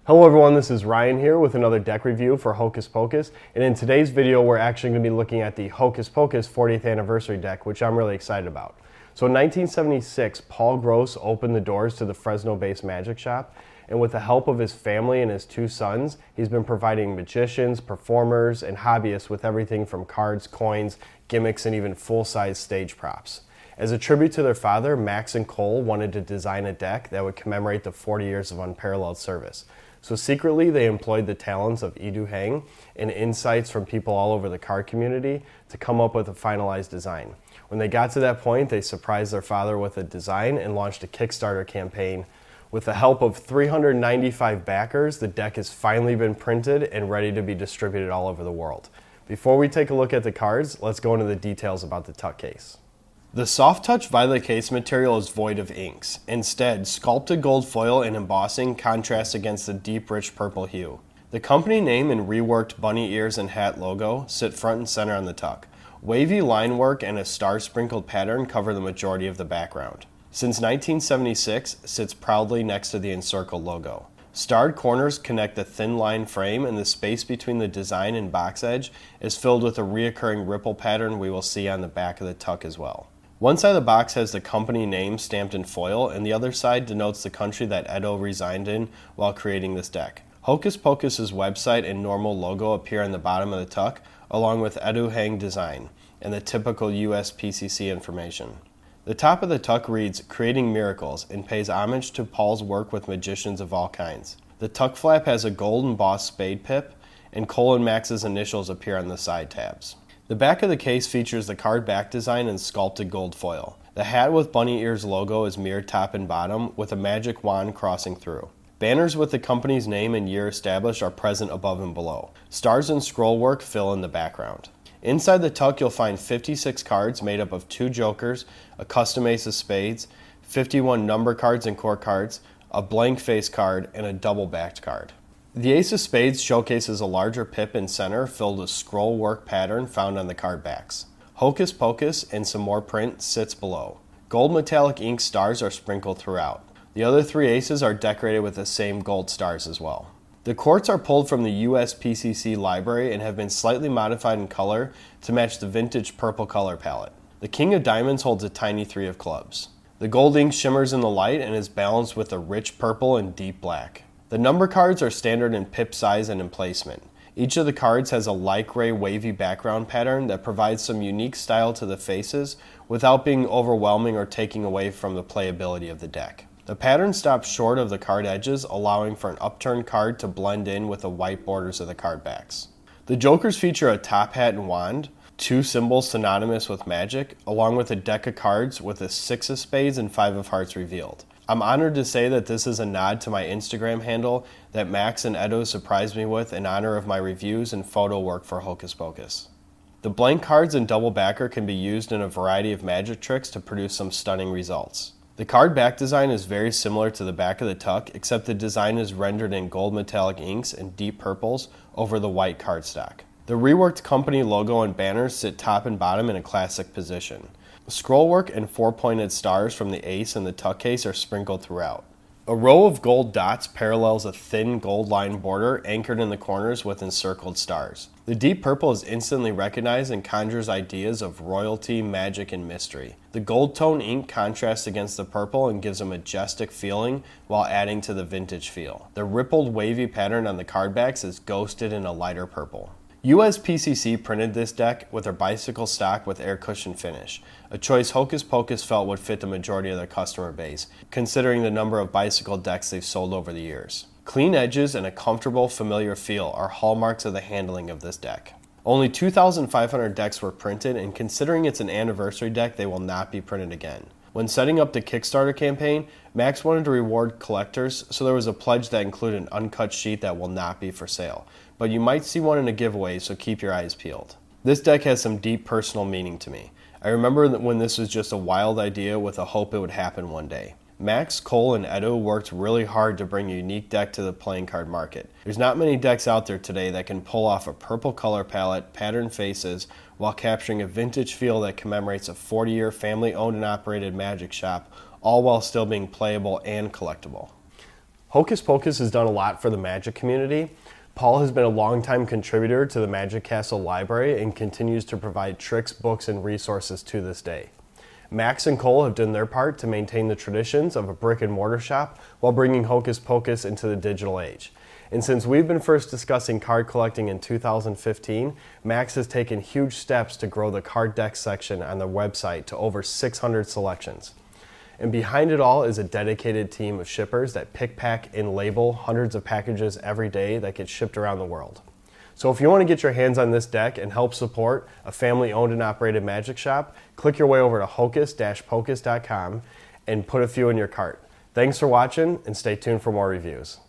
Hello everyone, this is Ryan here with another deck review for Hocus Pocus, and in today's video we're actually going to be looking at the Hocus Pocus 40th anniversary deck, which I'm really excited about. So in 1976, Paul Gross opened the doors to the Fresno-based magic shop, and with the help of his family and his two sons, he's been providing magicians, performers, and hobbyists with everything from cards, coins, gimmicks, and even full-size stage props. As a tribute to their father, Max and Cole wanted to design a deck that would commemorate the 40 years of unparalleled service. So secretly, they employed the talents of Edu Heng and insights from people all over the card community to come up with a finalized design. When they got to that point, they surprised their father with a design and launched a Kickstarter campaign. With the help of 395 backers, the deck has finally been printed and ready to be distributed all over the world. Before we take a look at the cards, let's go into the details about the tuck case. The soft touch violet case material is void of inks. Instead, sculpted gold foil and embossing contrast against the deep rich purple hue. The company name and reworked bunny ears and hat logo sit front and center on the tuck. Wavy line work and a star sprinkled pattern cover the majority of the background. Since 1976, sits proudly next to the encircled logo. Starred corners connect the thin line frame, and the space between the design and box edge is filled with a reoccurring ripple pattern we will see on the back of the tuck as well. One side of the box has the company name stamped in foil, and the other side denotes the country that Edo resigned in while creating this deck. Hocus Pocus's website and normal logo appear on the bottom of the tuck, along with Edu Heng design and the typical US PCC information. The top of the tuck reads, "Creating Miracles," and pays homage to Paul's work with magicians of all kinds. The tuck flap has a gold embossed spade pip, and Cole and Max's initials appear on the side tabs. The back of the case features the card back design in sculpted gold foil. The hat with bunny ears logo is mirrored top and bottom with a magic wand crossing through. Banners with the company's name and year established are present above and below. Stars and scroll work fill in the background. Inside the tuck you'll find 56 cards made up of 2 jokers, a custom ace of spades, 51 number cards and court cards, a blank face card, and a double backed card. The Ace of Spades showcases a larger pip in center filled with scroll work pattern found on the card backs. Hocus Pocus and some more print sits below. Gold metallic ink stars are sprinkled throughout. The other 3 aces are decorated with the same gold stars as well. The courts are pulled from the US PCC library and have been slightly modified in color to match the vintage purple color palette. The King of Diamonds holds a tiny 3 of clubs. The gold ink shimmers in the light and is balanced with a rich purple and deep black. The number cards are standard in pip size and in placement. Each of the cards has a light gray wavy background pattern that provides some unique style to the faces without being overwhelming or taking away from the playability of the deck. The pattern stops short of the card edges, allowing for an upturned card to blend in with the white borders of the card backs. The jokers feature a top hat and wand, 2 symbols synonymous with magic, along with a deck of cards with a 6 of spades and 5 of hearts revealed. I'm honored to say that this is a nod to my Instagram handle that Max and Edo surprised me with in honor of my reviews and photo work for Hocus Pocus. The blank cards and double backer can be used in a variety of magic tricks to produce some stunning results. The card back design is very similar to the back of the tuck, except the design is rendered in gold metallic inks and deep purples over the white cardstock. The reworked company logo and banners sit top and bottom in a classic position. Scrollwork and 4-pointed stars from the ace and the tuck case are sprinkled throughout. A row of gold dots parallels a thin gold line border anchored in the corners with encircled stars. The deep purple is instantly recognized and conjures ideas of royalty, magic, and mystery. The gold tone ink contrasts against the purple and gives a majestic feeling while adding to the vintage feel. The rippled wavy pattern on the card backs is ghosted in a lighter purple. US PCC printed this deck with their bicycle stock with air cushion finish, a choice Hocus Pocus felt would fit the majority of their customer base, considering the number of bicycle decks they've sold over the years. Clean edges and a comfortable, familiar feel are hallmarks of the handling of this deck. Only 2,500 decks were printed, and considering it's an anniversary deck, they will not be printed again. When setting up the Kickstarter campaign, Max wanted to reward collectors, so there was a pledge that included an uncut sheet that will not be for sale. But you might see one in a giveaway, so keep your eyes peeled. This deck has some deep personal meaning to me. I remember when this was just a wild idea with a hope it would happen one day. Max, Cole, and Edo worked really hard to bring a unique deck to the playing card market. There's not many decks out there today that can pull off a purple color palette, patterned faces, while capturing a vintage feel that commemorates a 40-year family-owned and operated magic shop, all while still being playable and collectible. Hocus Pocus has done a lot for the Magic community. Paul has been a longtime contributor to the Magic Castle Library and continues to provide tricks, books, and resources to this day. Max and Cole have done their part to maintain the traditions of a brick and mortar shop while bringing Hocus Pocus into the digital age. And since we've been first discussing card collecting in 2015, Max has taken huge steps to grow the card deck section on their website to over 600 selections. And behind it all is a dedicated team of shippers that pick, pack, and label hundreds of packages every day that get shipped around the world. So if you want to get your hands on this deck and help support a family-owned and operated magic shop, click your way over to hocus-pocus.com and put a few in your cart. Thanks for watching, and stay tuned for more reviews.